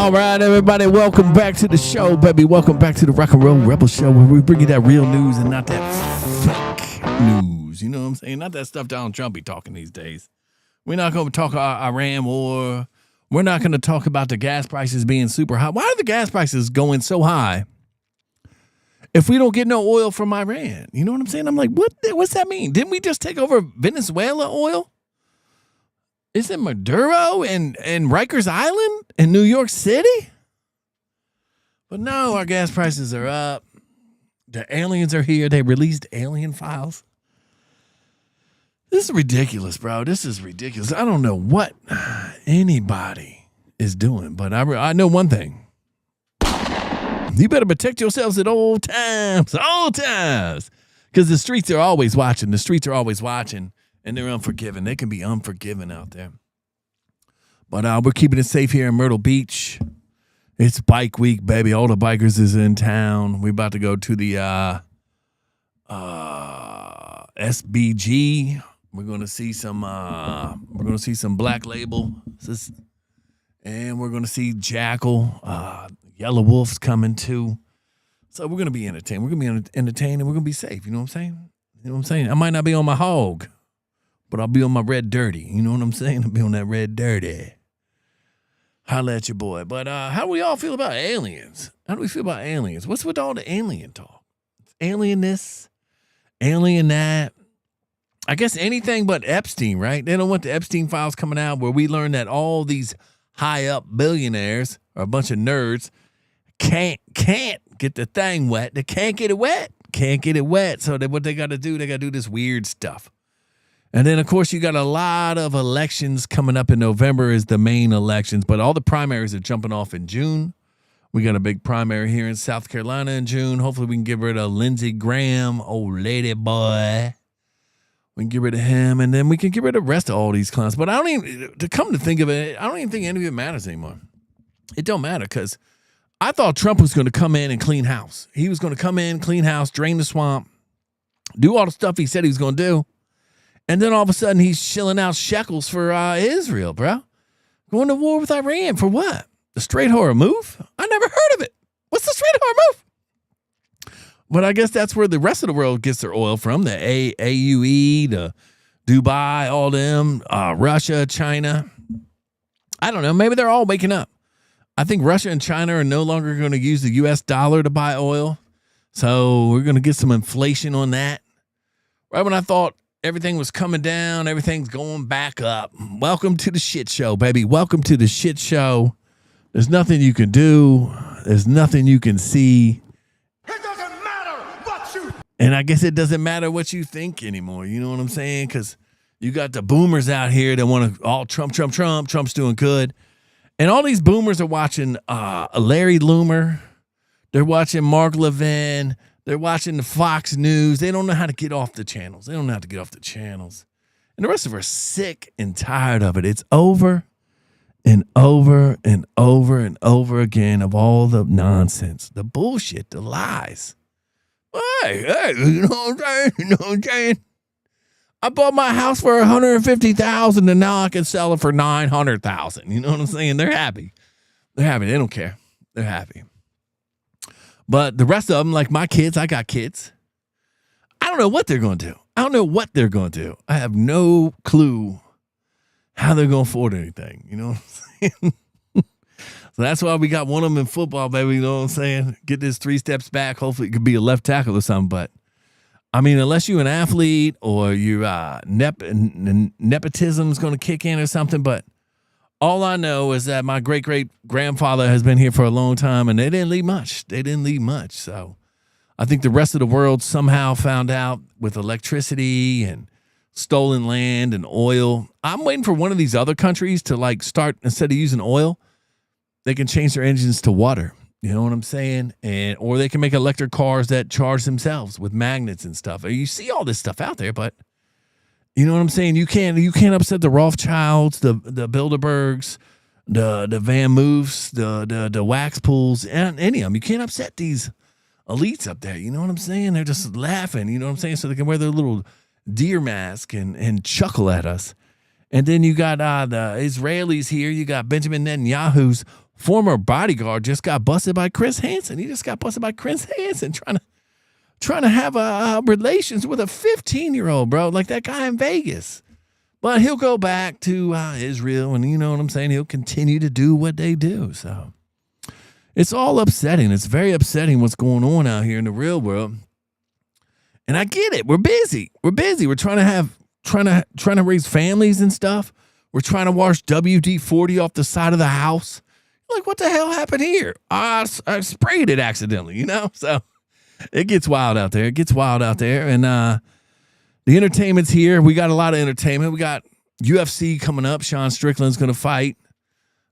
All right, everybody, welcome back to the show, baby. Welcome back to the Rock and Roll Rebel Show, where we bring you that real news and not that fake news. You know what I'm saying? Not that stuff Donald Trump be talking these days. We're not going to talk about Iran war. We're not going to talk about the gas prices being super high. Why are the gas prices going so high if we don't get no oil from Iran? You know what I'm saying? I'm like, what's that mean? Didn't we just take over Venezuela oil? Is it Maduro and Rikers Island in New York City? But no, our gas prices are up. The aliens are here. They released alien files. This is ridiculous, bro. This is ridiculous. I don't know what anybody is doing, but I know one thing. You better protect yourselves at all times. Because the streets are always watching. And they're unforgiving. They can be unforgiving out there. But we're keeping it safe here in Myrtle Beach. It's bike week, baby. All the bikers is in town. We're about to go to the SBG. We're gonna see some Black Label, and we're gonna see Jackal. Yellow Wolf's coming too. So we're gonna be entertained. We're gonna be entertained, and we're gonna be safe. You know what I'm saying? I might not be on my hog, but I'll be on my red dirty. You know what I'm saying? I'll be on that red dirty. Holla at your boy. But how do we all feel about aliens? How do we feel about aliens? What's with all the alien talk? Alien this, alien that. I guess anything but Epstein, right? They don't want the Epstein files coming out where we learn that all these high up billionaires are a bunch of nerds can't get the thing wet. They can't get it wet. So what they got to do, they got to do this weird stuff. And then, of course, you got a lot of elections coming up in November is the main elections, but all the primaries are jumping off in June. We got a big primary here in South Carolina in June. Hopefully we can get rid of Lindsey Graham, old lady boy. We can get rid of him, and then we can get rid of the rest of all these clowns. But I don't even, to come to think of it, I don't even think any of it matters anymore. It don't matter, because I thought Trump was going to come in and clean house. He was going to come in, clean house, drain the swamp, do all the stuff he said he was going to do. And then all of a sudden, he's shilling out shekels for Israel, bro. Going to war with Iran for what? The straight horror move? I never heard of it. What's the straight horror move? But I guess that's where the rest of the world gets their oil from. The AUE, the Dubai, all them, Russia, China. I don't know. Maybe they're all waking up. I think Russia and China are no longer going to use the U.S. dollar to buy oil. So we're going to get some inflation on that. Right when I thought everything was coming down, everything's going back up. Welcome to the shit show, baby. Welcome to the shit show. There's nothing you can do. There's nothing you can see. It doesn't matter what you... And I guess it doesn't matter what you think anymore. You know what I'm saying? Because you got the boomers out here that want to all Trump. Trump's doing good. And all these boomers are watching Larry Loomer. They're watching Mark Levin. They're watching the Fox News. They don't know how to get off the channels. And the rest of us are sick and tired of it. It's over and over and over and over again of all the nonsense, the bullshit, the lies. Hey, you know what I'm saying? I bought my house for $150,000 and now I can sell it for $900,000. You know what I'm saying? They're happy. They don't care. They're happy. But the rest of them, like my kids, I got kids. I don't know what they're going to do. I have no clue how they're going to afford anything. You know what I'm saying? So that's why we got one of them in football, baby. You know what I'm saying? Get this 3 steps back. Hopefully it could be a left tackle or something. But, I mean, unless you're an athlete or you're nepotism is going to kick in or something. But all I know is that my great-great-grandfather has been here for a long time, and they didn't leave much. So I think the rest of the world somehow found out with electricity and stolen land and oil. I'm waiting for one of these other countries to, like, start, instead of using oil, they can change their engines to water. You know what I'm saying? Or they can make electric cars that charge themselves with magnets and stuff. You see all this stuff out there, but you know what I'm saying? You can't upset the Rothschilds, the Bilderbergs, the Van Moofs, the Wax Pools, and any of them. You can't upset these elites up there. You know what I'm saying? They're just laughing. You know what I'm saying? So they can wear their little deer mask and chuckle at us. And then you got the Israelis here. You got Benjamin Netanyahu's former bodyguard just got busted by Chris Hansen. He just got busted by Chris Hansen trying to have relations with a 15-year-old, bro, like that guy in Vegas. But he'll go back to Israel, and you know what I'm saying? He'll continue to do what they do. So it's all upsetting. It's very upsetting what's going on out here in the real world. And I get it. We're busy. We're trying to raise families and stuff. We're trying to wash WD-40 off the side of the house. Like, what the hell happened here? I sprayed it accidentally, you know? So it gets wild out there. And the entertainment's here. We got a lot of entertainment. We got UFC coming up. Sean Strickland's going to fight.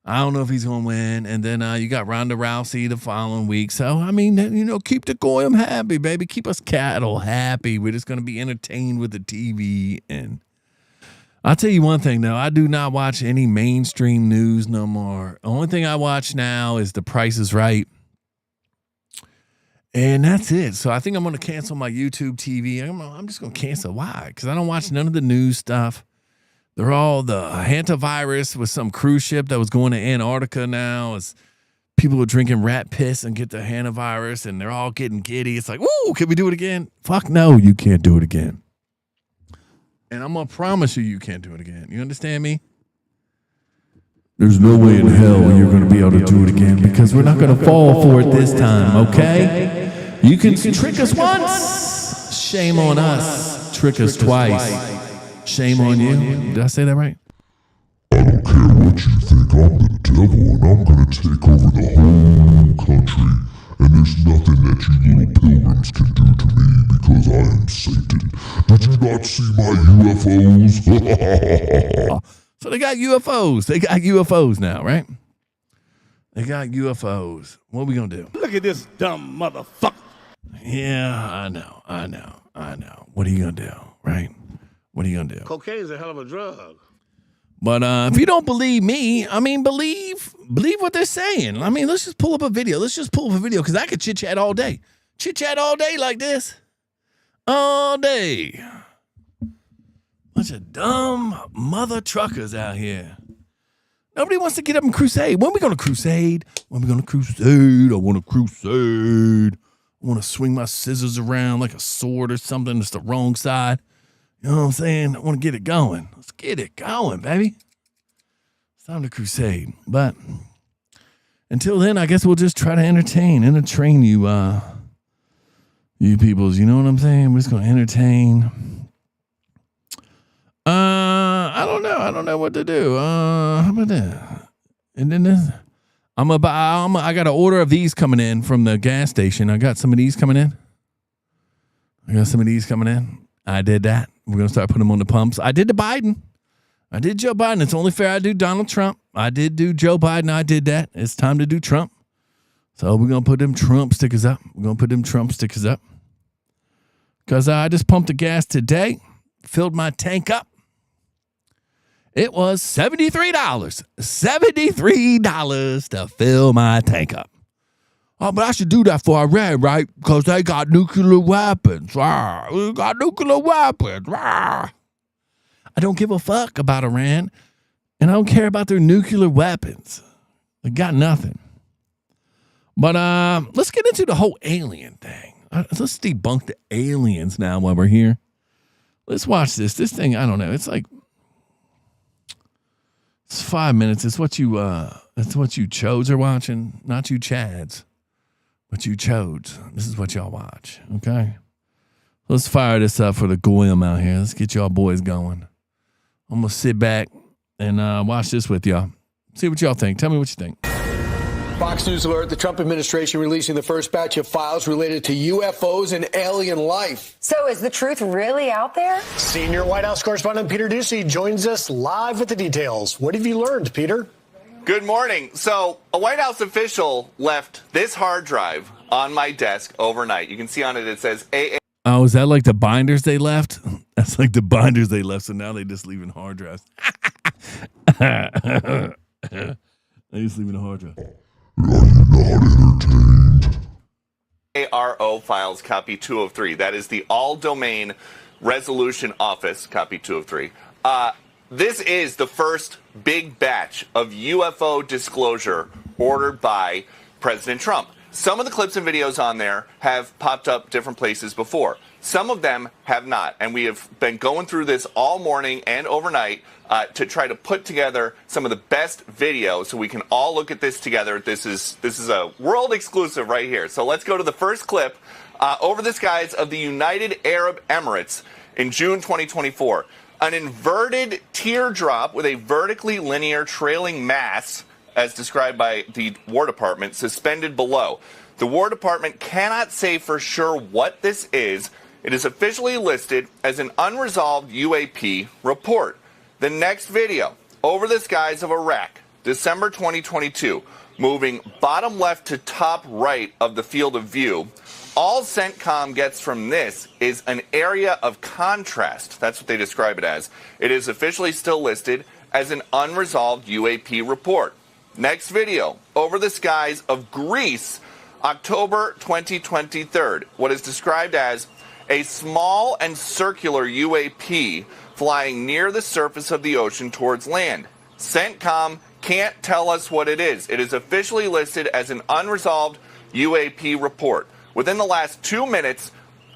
I don't know if he's going to win. And then you got Ronda Rousey the following week. So, I mean, you know, keep the goyim happy, baby. Keep us cattle happy. We're just going to be entertained with the TV. And I'll tell you one thing, though. I do not watch any mainstream news no more. The only thing I watch now is The Price is Right. And that's it. So I think I'm going to cancel my YouTube TV. I'm just going to cancel. Why? Because I don't watch none of the news stuff. They're all the hantavirus with some cruise ship that was going to Antarctica now. It's people are drinking rat piss and get the hantavirus, and they're all getting giddy. It's like, woo, can we do it again? Fuck no, you can't do it again. And I'm going to promise you can't do it again. You understand me? There's no way in hell you're going to be able to do it again because we're not going to fall for it this time, okay? You can trick us once. Shame on us. Trick us twice. Shame on you. Did I say that right? I don't care what you think. I'm the devil and I'm going to take over the whole country. And there's nothing that you little pilgrims can do to me because I am Satan. Did you not see my UFOs? So they got UFOs. They got UFOs now, right? They got UFOs. What are we going to do? Look at this dumb motherfucker. Yeah, I know. What are you going to do, right? What are you going to do? Cocaine's a hell of a drug. But if you don't believe me, I mean, believe what they're saying. I mean, let's just pull up a video. Because I could chit-chat all day. Chit-chat all day like this. All day. Bunch of dumb mother truckers out here. Nobody wants to get up and crusade. When are we going to crusade? I want to crusade. I want to swing my scissors around like a sword or something. It's the wrong side. You know what I'm saying? I want to get it going. Let's get it going, baby. It's time to crusade. But until then, I guess we'll just try to entertain you, you peoples. You know what I'm saying? We're just going to entertain. I don't know what to do. How about that? And then this, I got an order of these coming in from the gas station. I got some of these coming in. I did that. We're going to start putting them on the pumps. I did the Biden. I did Joe Biden. It's only fair I do Donald Trump. I did do Joe Biden. I did that. It's time to do Trump. So we're going to put them Trump stickers up. Because I just pumped the gas today. Filled my tank up. It was $73. $73 to fill my tank up. Oh, but I should do that for Iran, right? Because they got nuclear weapons. We got nuclear weapons. I don't give a fuck about Iran, and I don't care about their nuclear weapons. They got nothing. But let's get into the whole alien thing. Let's debunk the aliens now while we're here. Let's watch this. This thing, I don't know. It's 5 minutes. It's what you chodes are watching, not you chads. But you chodes. This is what y'all watch, okay? Let's fire this up for the goyim out here. Let's get y'all boys going. I'm going to sit back and watch this with y'all. See what y'all think. Tell me what you think. Fox News alert, the Trump administration releasing the first batch of files related to UFOs and alien life. So is the truth really out there? Senior White House correspondent Peter Doocy joins us live with the details. What have you learned, Peter? Good morning. So a White House official left this hard drive on my desk overnight. You can see on it, it says AA. Oh, is that like the binders they left? That's like the binders they left. So now they just leaving hard drives. They just leaving a hard drive. Are you not entertained? ARO files copy 2 of 3. That is the all domain resolution office copy 2 of 3. This is the first big batch of UFO disclosure ordered by President Trump. Some of the clips and videos on there have popped up different places before. Some of them have not. And we have been going through this all morning and overnight to try to put together some of the best videos so we can all look at this together. This is a world exclusive right here. So let's go to the first clip over the skies of the United Arab Emirates in June 2024. An inverted teardrop with a vertically linear trailing mass, as described by the War Department, suspended below. The War Department cannot say for sure what this is. It is officially listed as an unresolved UAP report. The next video, over the skies of Iraq, December 2022, moving bottom left to top right of the field of view. All CENTCOM gets from this is an area of contrast. That's what they describe it as. It is officially still listed as an unresolved UAP report. Next video, over the skies of Greece, October 2023. What is described as a small and circular UAP flying near the surface of the ocean towards land. CENTCOM can't tell us what it is. It is officially listed as an unresolved UAP report. Within the last 2 minutes,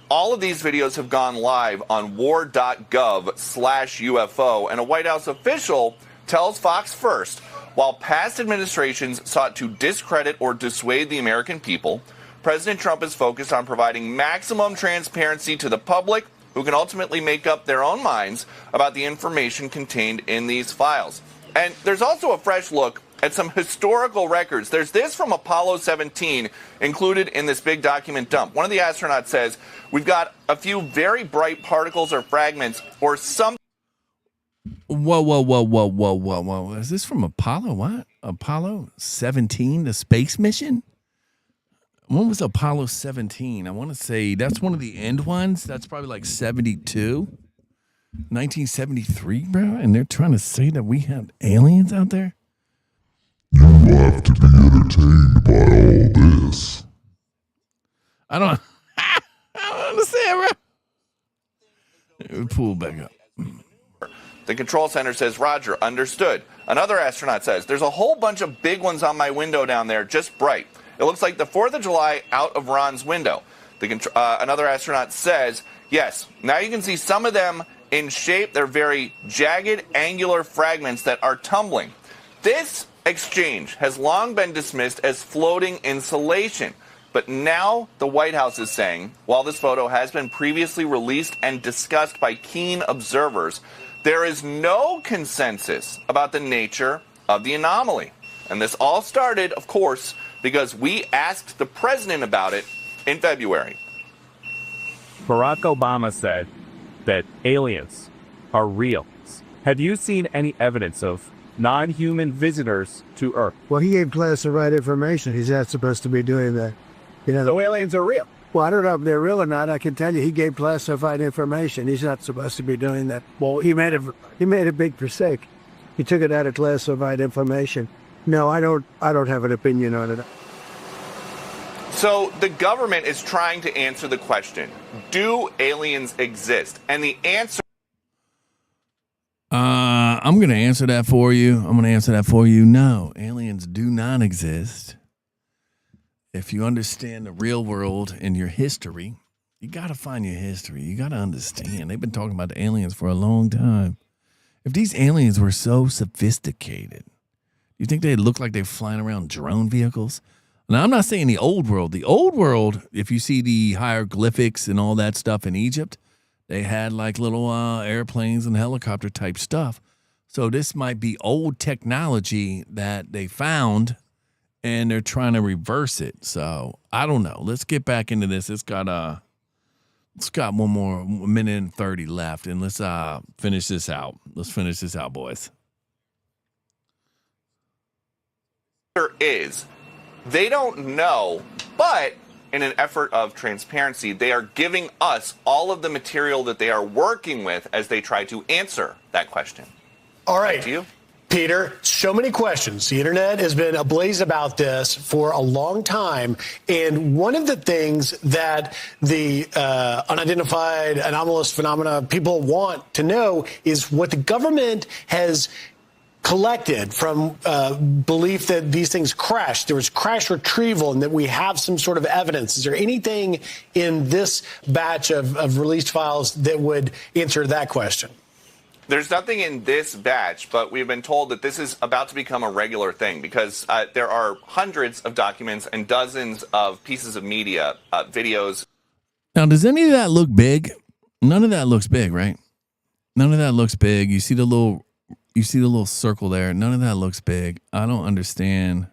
all of these videos have gone live on war.gov/UFO, and a White House official tells Fox First, while past administrations sought to discredit or dissuade the American people, President Trump is focused on providing maximum transparency to the public, who can ultimately make up their own minds about the information contained in these files. And there's also a fresh look at some historical records. There's this from Apollo 17 included in this big document dump. One of the astronauts says, we've got a few very bright particles or fragments or some. Whoa. Is this from Apollo? What? Apollo 17, the space mission? When was Apollo 17? I want to say that's one of the end ones. That's probably like 72, 1973, bro. And they're trying to say that we have aliens out there? You have to be entertained by all this. I don't understand, bro. Pull back up. The control center says, Roger, understood. Another astronaut says, there's a whole bunch of big ones on my window down there, just bright. It looks like the 4th of July out of Ron's window. Another astronaut says, yes, now you can see some of them in shape. They're very jagged, angular fragments that are tumbling. This exchange has long been dismissed as floating insulation. But now the White House is saying, while this photo has been previously released and discussed by keen observers, there is no consensus about the nature of the anomaly. And this all started, of course, because we asked the president about it in February. Barack Obama said that aliens are real. Have you seen any evidence of non-human visitors to Earth? Well, he gave classified information. He's not supposed to be doing that. You know, So aliens are real. well, I don't know if they're real or not. I can tell you, he gave classified information. He's not supposed to be doing that. Well, he made a big mistake. He took it out of classified information. No, I don't have an opinion on it. So the government is trying to answer the question, do aliens exist? And the answer I'm going to answer that for you. No, aliens do not exist. If you understand the real world and your history, you got to find your history. You got to understand. They've been talking about the aliens for a long time. If these aliens were so sophisticated, you think they'd look like they're flying around drone vehicles? Now, I'm not saying the old world. The old world, if you see the hieroglyphics and all that stuff in Egypt, they had like little airplanes and helicopter type stuff. So this might be old technology that they found and they're trying to reverse it. So I don't know. Let's get back into this. It's got 1 more minute and 30 left, and let's finish this out. Let's finish this out, boys. is they don't know, but in an effort of transparency, they are giving us all of the material that they are working with as they try to answer that question. All right. Back to you. Peter, so many questions. The internet has been ablaze about this for a long time. And one of the things that the unidentified anomalous phenomena people want to know is what the government has collected from belief that these things crashed. There was crash retrieval and that we have some sort of evidence. Is there anything in this batch of released files that would answer that question? There's nothing in this batch, but we've been told that this is about to become a regular thing because there are hundreds of documents and dozens of pieces of media, videos. Now, does any of that look big? None of that looks big, right? None of that looks big. You see the little circle there. None of that looks big. I don't understand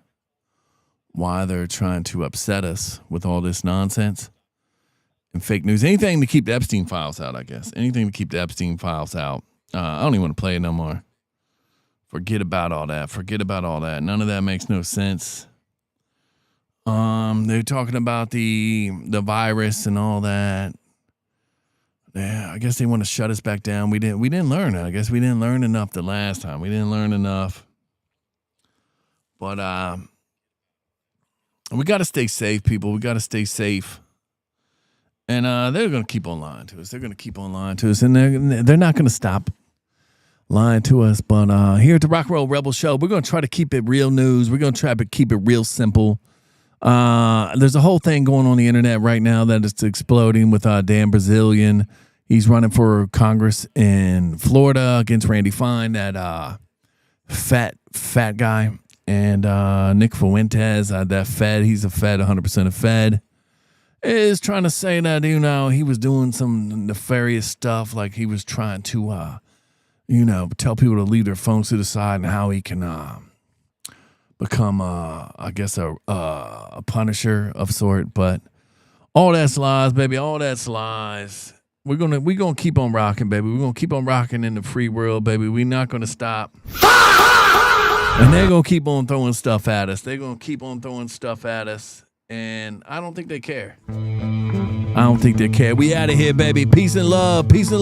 why they're trying to upset us with all this nonsense and fake news. Anything to keep the Epstein files out, I guess. Anything to keep the Epstein files out. I don't even want to play it no more. Forget about all that. Forget about all that. None of that makes no sense. They're talking about the virus and all that. Yeah, I guess they want to shut us back down. We didn't learn. I guess we didn't learn enough the last time. We didn't learn enough. But we got to stay safe, people. We got to stay safe. And they're going to keep on lying to us. They're going to keep on lying to us. And they're not going to stop lying to us. But here at the Rock and Roll Rebel Show, we're going to try to keep it real news. We're going to try to keep it real simple. There's a whole thing going on the internet right now that is exploding with Dan Brazilian. He's running for Congress in Florida against Randy Fine, that fat guy. And Nick Fuentes, that Fed, he's a Fed, 100% a Fed, is trying to say that, he was doing some nefarious stuff, like he was trying to, tell people to leave their phones to the side and how he can become, I guess, a punisher of sort. But all that's lies, baby. All that's lies. We're gonna keep on rocking, baby. We're gonna keep on rocking in the free world, baby. We're not gonna stop. And they're gonna keep on throwing stuff at us. They're gonna keep on throwing stuff at us. And I don't think they care. I don't think they care. We out of here, baby. Peace and love. Peace and